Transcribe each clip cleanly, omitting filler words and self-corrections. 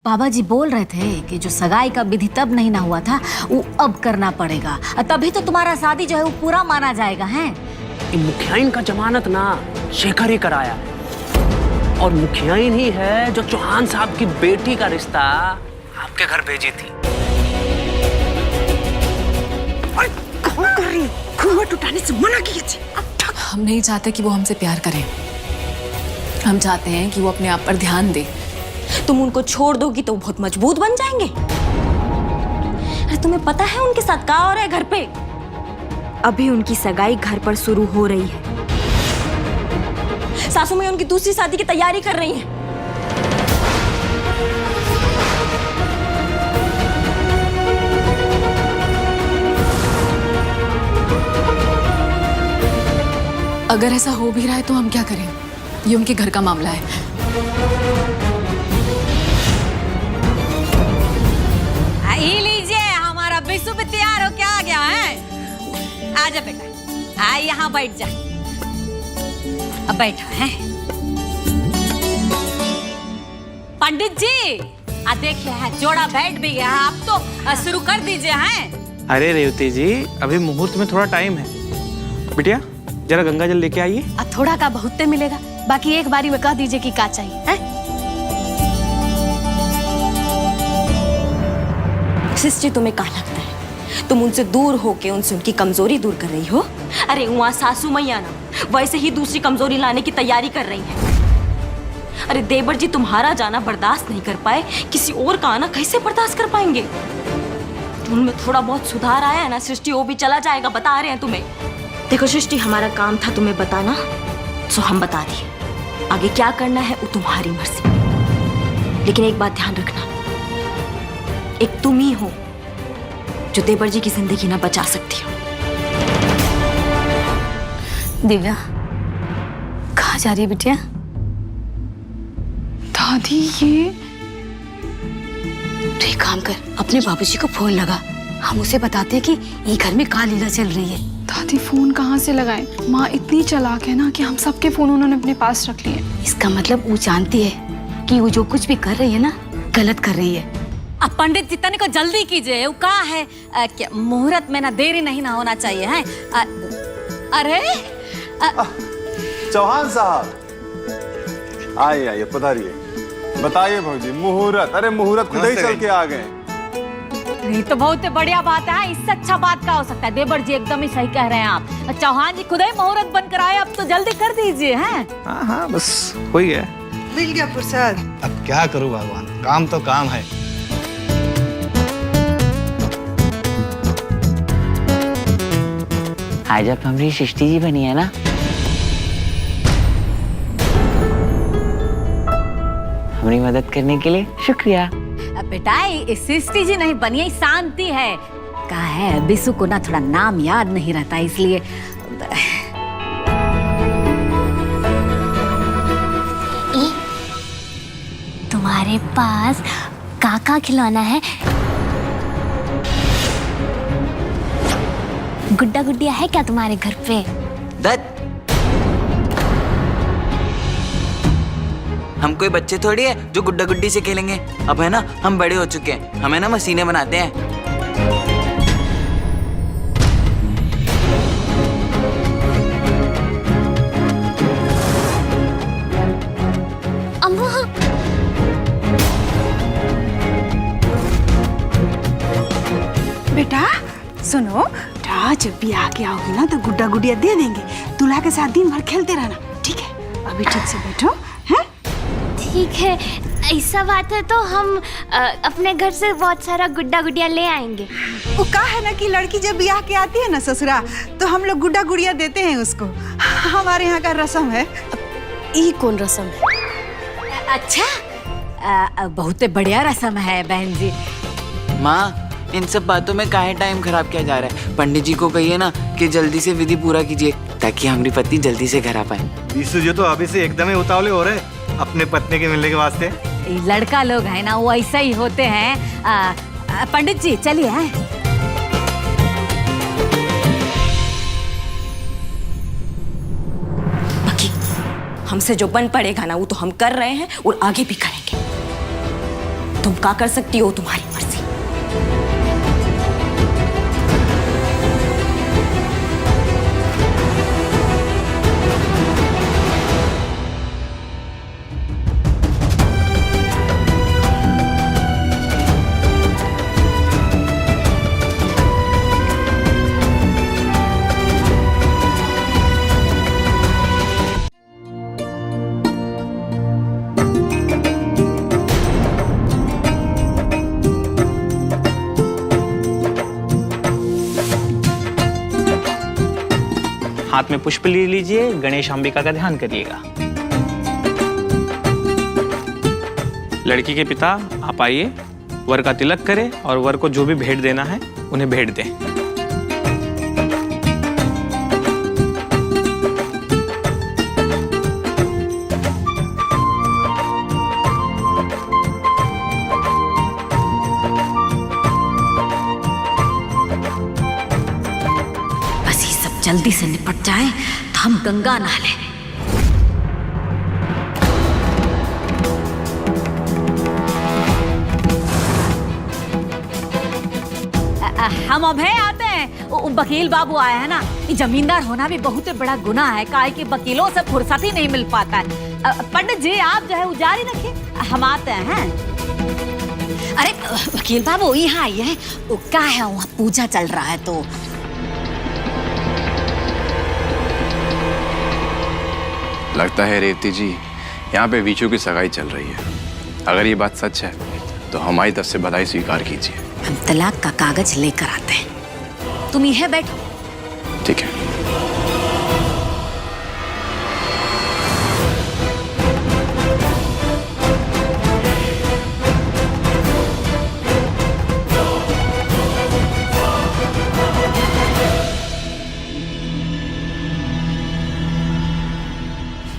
बाबा जी बोल रहे थे कि जो सगाई का विधि तब नहीं ना हुआ था वो अब करना पड़ेगा, तभी तो तुम्हारा शादी जो है वो पूरा माना जाएगा। है मुखियाइन का जमानत ना शेखर ही कराया है, और मुखियाइन ही है जो चौहान साहब की बेटी का रिश्ता आपके घर भेजी थी। अरे कौन कर रही? घूंघट उठाने से मना किया थी। हम नहीं चाहते कि वो हमसे प्यार करें, हम चाहते हैं कि वो अपने आप पर ध्यान दे। तुम उनको छोड़ दोगी तो वो बहुत मजबूत बन जाएंगे। अरे तुम्हें पता है उनके साथ क्या हो रहा है घर पे? अभी उनकी सगाई घर पर शुरू हो रही है। सासू माँ उनकी दूसरी शादी की तैयारी कर रही है। अगर ऐसा हो भी रहा है तो हम क्या करें? ये उनके घर का मामला है। लीजिए, हमारा बिस्सू भी तैयार हो क्या आ गया है। आजा बेटा, आ यहाँ बैठ जा। अब बैठो है। पंडित जी आ देखिए है जोड़ा बैठ भी गया। आप तो शुरू कर दीजिए। हैं अरे रेवती जी, अभी मुहूर्त में थोड़ा टाइम है। बिटिया जरा गंगा जल लेके आइए। थोड़ा का बहुत मिलेगा, बाकी एक बारी में कह दीजिए कि क्या चाहिए है? सिस्टर तुम्हें क्या लगता है तुम उनसे दूर होके उनसे उनकी कमजोरी दूर कर रही हो? अरे वहाँ सासू मैया ना वैसे ही दूसरी कमजोरी लाने की तैयारी कर रही है। अरे देवर जी तुम्हारा जाना बर्दाश्त नहीं कर पाए, किसी और का आना कैसे बर्दाश्त कर पाएंगे? उनमें थोड़ा बहुत सुधार आया है ना सृष्टि, वो भी चला जाएगा, बता रहे हैं तुम्हें। देखो सृष्टि, हमारा काम था तुम्हें बताना, तो हम बता दिए। आगे क्या करना है वो तुम्हारी मर्जी, लेकिन एक बात ध्यान रखना, एक तुम ही हो जो देवर जी की जिंदगी ना बचा सकती हो। दिव्या कहाँ जा रही है बिटिया? दादी ये तो एक काम कर, अपने बाबूजी को फोन लगा, हम उसे बताते कि ये घर में क्या लीला चल रही है। दादी फोन कहाँ से लगाएं? माँ इतनी चालाक है ना कि हम सबके फोन उन्होंने अपने पास रख लिए। इसका मतलब वो जानती है कि वो जो कुछ भी कर रही है ना गलत कर रही है। अब पंडित जी तनिक को जल्दी कीजिए। वो कहा है क्या मुहूर्त में ना देरी नहीं ना होना चाहिए है। अरे चौहान साहब आइए आइए पधारिए। बताइए भौजी मुहूर्त। अरे मुहूर्त खुद ही चल के आ गए। ये तो बहुत बढ़िया बात है। इससे अच्छा बात क्या हो सकता है? देवर जी एकदम ही सही कह रहे हैं आप। चौहान जी खुद ही मुहूर्त बनकर आए, अब तो जल्दी कर दीजिए। हैं हाँ हाँ बस हो ही गया। मिल गया प्रसाद। अब क्या करूं भगवान, काम तो काम है। आज आप हमारी सृष्टि जी बनी है ना। हमारी मदद करने के लिए शुक्रिया। बेटा सृष्टि जी नहीं बनी है, शांति है। कहा है बिस्सू को ना थोड़ा नाम याद नहीं रहता इसलिए। तुम्हारे पास काका खिलौना है? गुड्डा गुड्डिया है क्या तुम्हारे घर पे? दत्त, हम कोई बच्चे थोड़ी है जो गुड्डा गुड्डी से खेलेंगे। अब है ना हम बड़े हो चुके हैं, हमें ना मशीनें बनाते हैं। अम्मा बेटा सुनो, जब भी आके आओगे ना तो गुड्डा गुड़िया दे देंगे। दूल्हा के साथ दिन भर खेलते रहना, ठीक है? अभी ठीक से बैठो। हैं? ठीक है, ऐसा बात है तो हम अपने घर से बहुत सारा गुड्डा गुड़िया ले आएंगे। वो कहा है ना कि लड़की जब ब्याह के आती है ना ससुरा, तो हम लोग गुड्डा गुड़िया देते हैं उसको। हमारे यहाँ का रस्म है। ये कौन रस्म है? अच्छा बहुत बढ़िया रस्म है बहन जी। माँ इन सब बातों में काहे टाइम खराब किया जा रहा है? पंडित जी को कहिए ना कि जल्दी से विधि पूरा कीजिए ताकि हमारी पत्नी जल्दी से घर आ पाए। बिस्सू जी तो अभी से एकदम ही उतावले हो रहे अपने पत्नी के मिलने के वास्ते। लड़का लोग है ना वो ऐसा ही होते हैं। पंडित जी चलिए। हैं बाकी हमसे जो बन पड़ेगा ना वो तो हम कर रहे हैं और आगे भी करेंगे। तुम क्या कर सकती हो, तुम्हारी मर्जी। हाथ में पुष्प ले लीजिए, गणेश अंबिका का ध्यान करिएगा। लड़की के पिता आप आइए, वर का तिलक करें और वर को जो भी भेंट देना है उन्हें भेंट दें। बस ये सब जल्दी से निपट जाए तो हम गंगा नहा लें। हम अभय आते हैं। वकील बाबू आया है ना, ये जमींदार होना भी बहुत बड़ा गुनाह है, काहे कि वकीलों से फुर्सत ही नहीं मिल पाता है। पंडित जी आप जो है वो जारी रखिए, हम आते हैं। अरे वकील बाबू यहाँ आइए हैं, वो क्या है वहाँ पूजा चल रहा है तो। लगता है रेवती जी यहाँ पे वीचू की सगाई चल रही है। अगर ये बात सच है तो हमारी तरफ से बधाई स्वीकार कीजिए। हम तलाक का कागज लेकर आते हैं, तुम यहीं बैठो। ठीक है।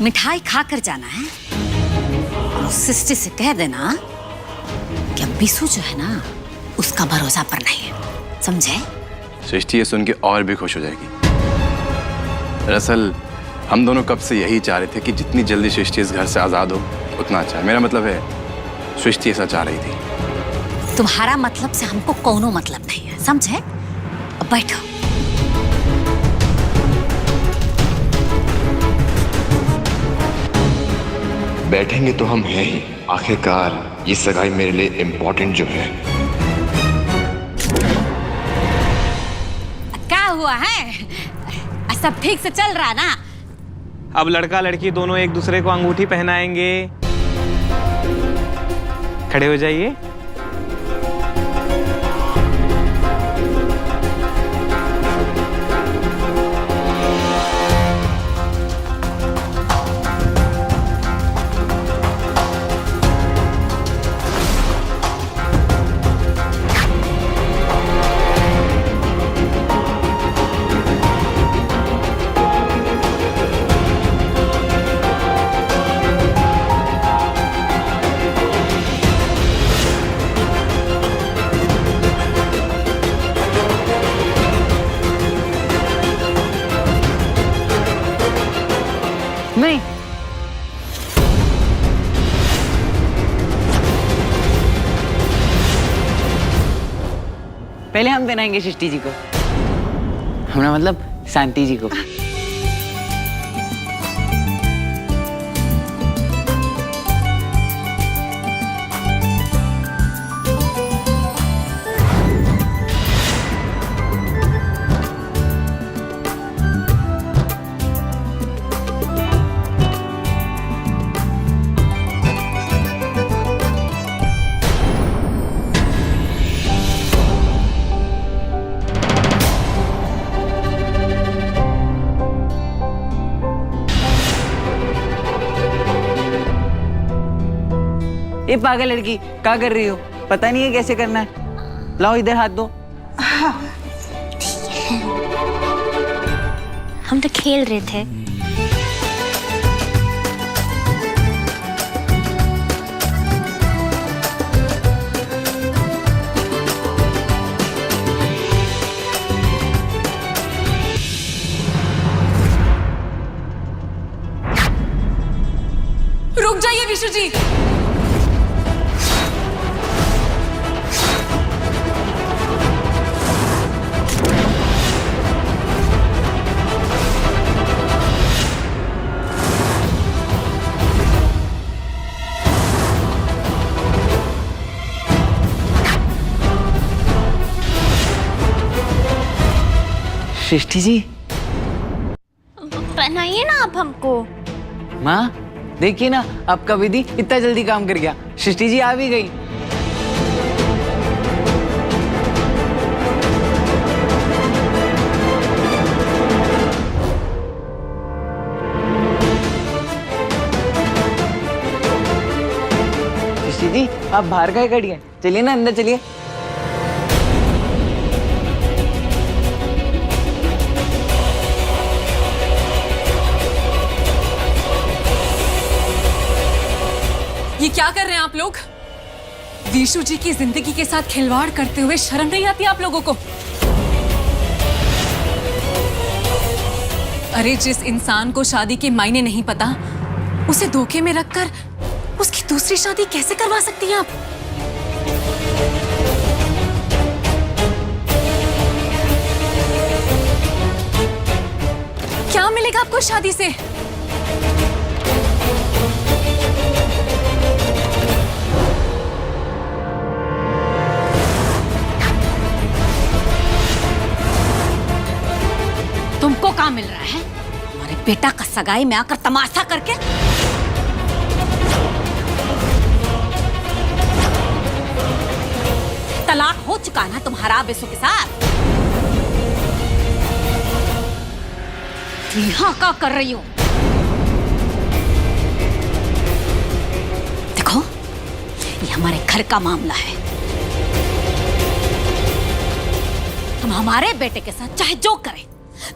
मिठाई खाकर जाना है और उस सिस्टर से कह देना कि अब बिसु जो है ना उसका भरोसा पर नहीं है, समझे? सृष्टि ये सुन के और भी खुश हो जाएगी। दरअसल हम दोनों कब से यही चाह रहे थे कि जितनी जल्दी सृष्टि इस घर से आजाद हो उतना अच्छा है। मेरा मतलब है सृष्टि ऐसा चाह रही थी। तुम्हारा मतलब से हमको कोनो मतलब नहीं है, समझे? अब बैठो। बैठेंगे तो हम हैं ही, आखिरकार ये सगाई मेरे लिए इम्पोर्टेंट जो है। क्या हुआ है? सब ठीक से चल रहा ना? अब लड़का लड़की दोनों एक दूसरे को अंगूठी पहनाएंगे। खड़े हो जाइए। नहीं, पहले हम देनाएंगे सृष्टि जी को, हमारा मतलब शांति जी को। ये पागल लड़की क्या कर रही हो? पता नहीं है कैसे करना है। लाओ इधर हाथ दो। हम तो खेल रहे थे। रुक जाइए विशु जी। सृष्टि जी। बनाइए ना आप हमको। माँ देखिए ना, आपका विधि इतना जल्दी काम कर गया। सृष्टि जी आ भी गई। सृष्टि जी आप बाहर का ही खड़ी हैं, चलिए ना अंदर चलिए। ये क्या कर रहे हैं आप लोग? वीशु जी की जिंदगी के साथ खिलवाड़ करते हुए शर्म नहीं आती आप लोगों को? अरे जिस इंसान को शादी के मायने नहीं पता, उसे धोखे में रखकर उसकी दूसरी शादी कैसे करवा सकती हैं आप? क्या मिलेगा आपको शादी से? तुमको क्या मिल रहा है? हमारे बेटा का सगाई में आकर तमाशा करके? तलाक हो चुका ना तुम्हारा बिसु के साथ। यहाँ क्या कर रही हो? देखो, ये हमारे घर का मामला है। तुम हमारे बेटे के साथ चाहे जो करे,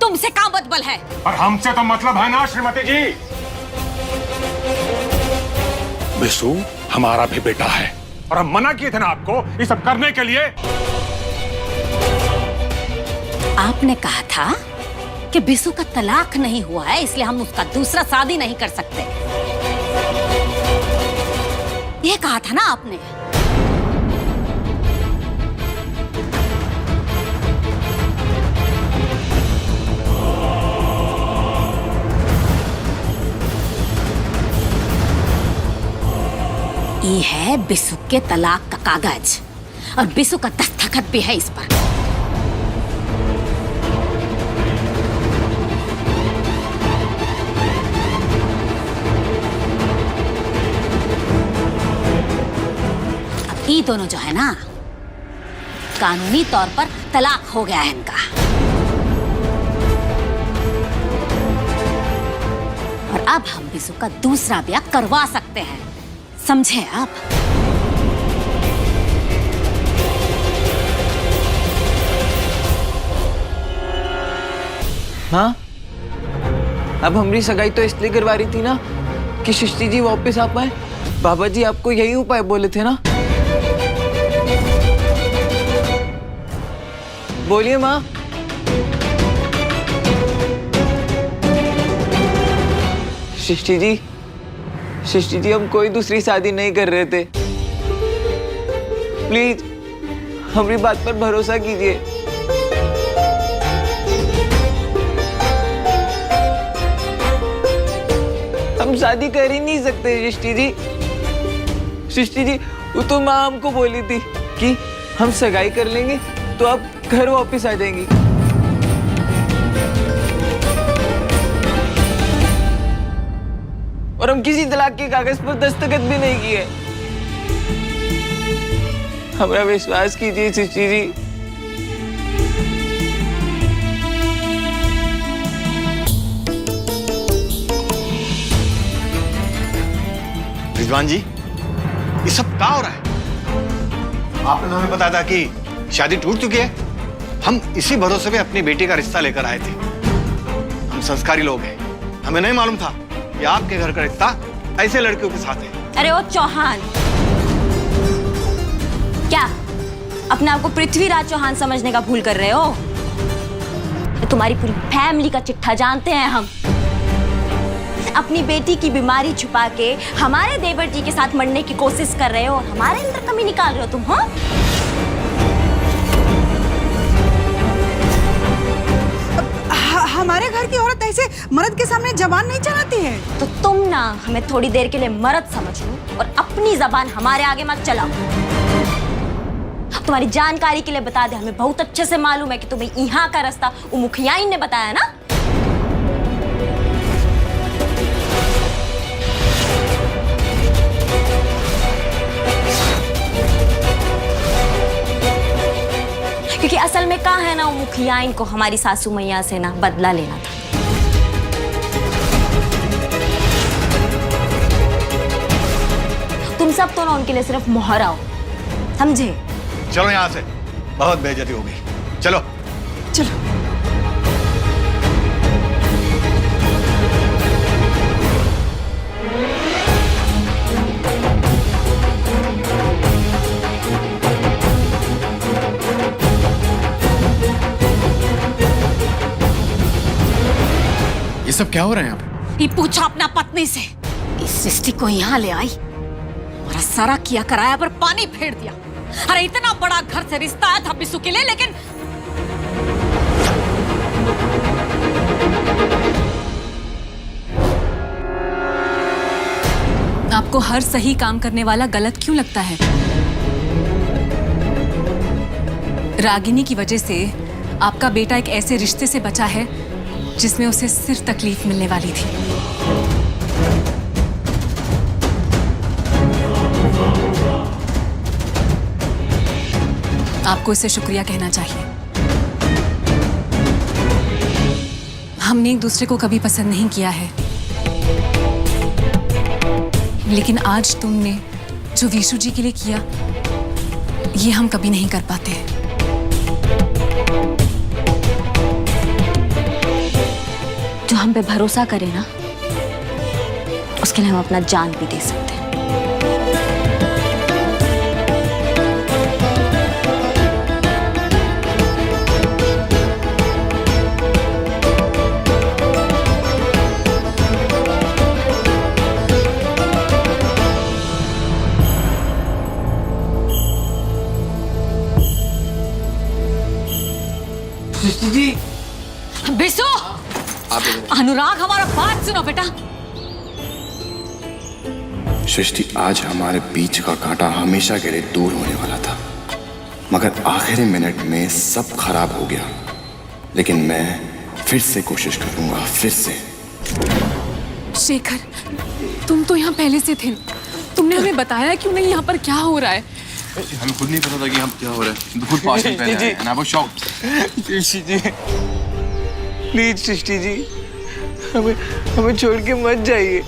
तुमसे क्या बदबल है? और हमसे तो मतलब है ना श्रीमती जी। बिसु हमारा भी बेटा है और हम मना किए थे ना आपको ये सब करने के लिए। आपने कहा था कि बिसु का तलाक नहीं हुआ है, इसलिए हम उसका दूसरा शादी नहीं कर सकते। ये कहा था ना आपने। ये है बिसु के तलाक का कागज और बिसु का दस्तखत भी है इस पर। अब ये दोनों जो है ना, कानूनी तौर पर तलाक हो गया है इनका। और अब हम बिसु का दूसरा ब्याह करवा सकते हैं, समझे आप? हाँ, अब हमारी सगाई तो इसलिए करवा रही थी ना कि सृष्टि जी वापस आ पाए। बाबा जी आपको यही उपाय बोले थे ना। बोलिए माँ। सृष्टि जी हम कोई दूसरी शादी नहीं कर रहे थे। प्लीज हमारी बात पर भरोसा कीजिए। हम शादी कर ही नहीं सकते सृष्टि जी वो तो माँ हमको बोली थी कि हम सगाई कर लेंगे तो आप घर वापस आ जाएंगी। और हम किसी तलाक के कागज पर दस्तखत भी नहीं किए। हमारा विश्वास कीजिए सृष्टि जी। रिजवान जी, ये सब क्या हो रहा है? आपने तो हमें बताया था कि शादी टूट चुकी है। हम इसी भरोसे पे अपनी बेटी का रिश्ता लेकर आए थे। हम संस्कारी लोग हैं, हमें नहीं मालूम था कि आपके घर का रिश्ता ऐसे लड़कियों के साथ है। अरे ओ चौहान, क्या अपने आप को पृथ्वीराज चौहान समझने का भूल कर रहे हो? तुम्हारी पूरी फैमिली का चिट्ठा जानते हैं हम। अपनी बेटी की बीमारी छुपा के हमारे देवर जी के साथ मरने की कोशिश कर रहे हो और हमारे अंदर कमी निकाल रहे हो तुम। हाँ, हमारे घर की औरत ऐसे मर्द के सामने जबान नहीं चलाती है। तो तुम ना हमें थोड़ी देर के लिए मर्द समझ लो और अपनी जबान हमारे आगे मत चलाओ। तुम्हारी जानकारी के लिए बता दे, हमें बहुत अच्छे से मालूम है कि तुम्हें यहाँ का रास्ता वो मुखियाइन ने बताया ना। क्योंकि असल में कहाँ है ना, वो मुखियाइन को हमारी सासू मैया से ना बदला लेना था। तुम सब तो ना उनके लिए सिर्फ मोहरा हो, समझे? चलो यहाँ से, बहुत बेइज्जती हो गई। चलो चलो। ये सब क्या हो रहा है यहाँ पे? ये पूछा अपना पत्नी से। इस सृष्टि को यहाँ ले आई, हमारा सारा किया कराया पर पानी फेर दिया। अरे इतना बड़ा घर से रिश्ता आया था बिसु के लिए, लेकिन आपको हर सही काम करने वाला गलत क्यों लगता है? रागिनी की वजह से आपका बेटा एक ऐसे रिश्ते से बचा है जिसमें उसे सिर्फ तकलीफ मिलने वाली थी। आपको इसे शुक्रिया कहना चाहिए। हमने एक दूसरे को कभी पसंद नहीं किया है, लेकिन आज तुमने जो विशु जी के लिए किया, ये हम कभी नहीं कर पाते। जो हम पे भरोसा करे ना, उसके लिए हम अपना जान भी दे सकते हैं। सृष्टि जी। बिसु, अनुराग, हमारा बात सुनो बेटा। सृष्टि, आज हमारे बीच का कांटा हमेशा के लिए दूर होने वाला था, मगर आखिरी मिनट में सब खराब हो गया। लेकिन मैं फिर से कोशिश करूंगा, फिर से। शेखर, तुम तो यहाँ पहले से थे, तुमने हमें बताया क्यों नहीं यहाँ पर क्या हो रहा है? हमें खुद नहीं पता था कि हम क्या हो रहा है। खुद पास में पहले आए, and I was shocked। Srishti ji, please Srishti ji, हमें छोड़ के मत जाइए।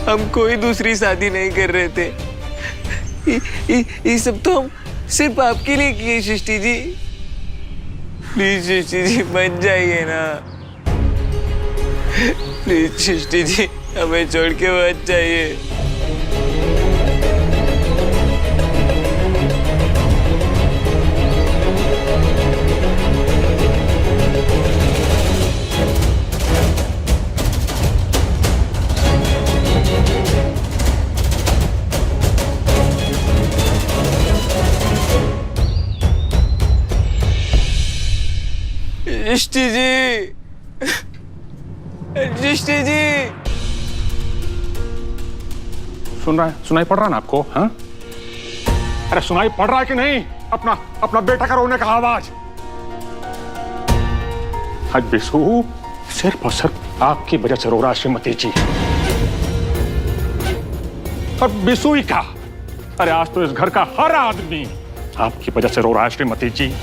हम कोई दूसरी शादी नहीं कर रहे थे। ये सब तो हम सिर्फ आपके लिए किए सृष्टि जी। प्लीज सृष्टि जी, मत जाइए ना। प्लीज सृष्टि जी, हमें छोड़ के मत जाइए। सृष्टि जी, सृष्टि जी। सुन रहा है? सुनाई पड़ रहा है ना आपको? हाँ? अरे सुनाई पड़ रहा है कि नहीं? अपना बेटा का रोने का आवाज। आज बिसु सिर्फ और सिर्फ आपकी वजह से रो रहा है श्रीमती जी। और बिसु ही का, अरे आज तो इस घर का हर आदमी आपकी वजह से रो रहा है श्रीमती जी।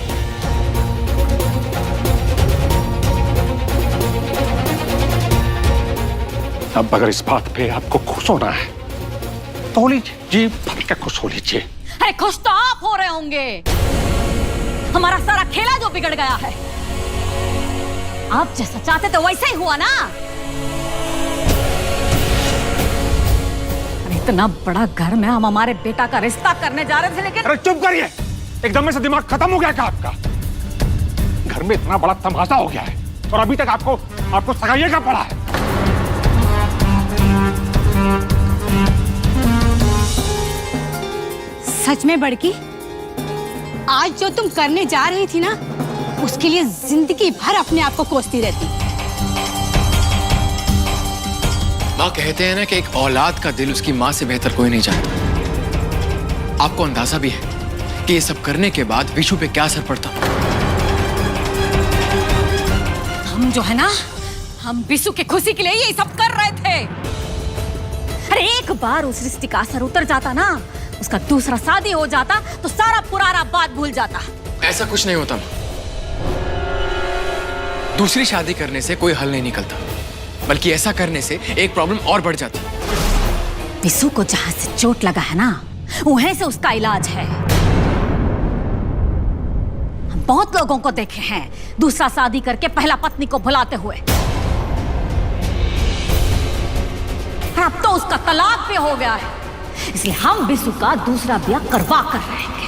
अब अगर इस बात पे आपको खुश होना है तो लीजिए, जी भर के खुश हो लीजिए। अरे खुश तो आप हो रहे होंगे, हमारा सारा खेला जो बिगड़ गया है। आप जैसा चाहते तो वैसा ही हुआ ना। अरे इतना बड़ा घर में हम हमारे बेटा का रिश्ता करने जा रहे थे, लेकिन अरे चुप करिए, एकदम से दिमाग खत्म हो गया क्या आपका? घर में इतना बड़ा तमाशा हो गया है और अभी तक आपको सगाई का पड़ा है। सच में बड़की, आज जो तुम करने जा रही थी ना, उसके लिए जिंदगी भर अपने आप को कोसती रहती। माँ कहते हैं ना कि एक औलाद का दिल उसकी माँ से बेहतर कोई नहीं जानता। आपको अंदाजा भी है कि ये सब करने के बाद विशु पे क्या असर पड़ता? हम जो है ना, हम विशु की खुशी के लिए ये सब कर रहे थे। अरे एक बार उस रिश्ते का असर उतर जाता ना, उसका दूसरा शादी हो जाता तो सारा पुराना बात भूल जाता। ऐसा कुछ नहीं होता। दूसरी शादी करने से कोई हल नहीं निकलता, बल्कि ऐसा करने से एक प्रॉब्लम और बढ़ जाती। विशु को जहां से चोट लगा है ना, वहीं से उसका इलाज है। हम बहुत लोगों को देखे हैं दूसरा शादी करके पहला पत्नी को भुलाते हुए, और अब तो उसका तलाक भी हो गया है। इसलिए हम विशु का दूसरा ब्याह करवा कर रहे हैं।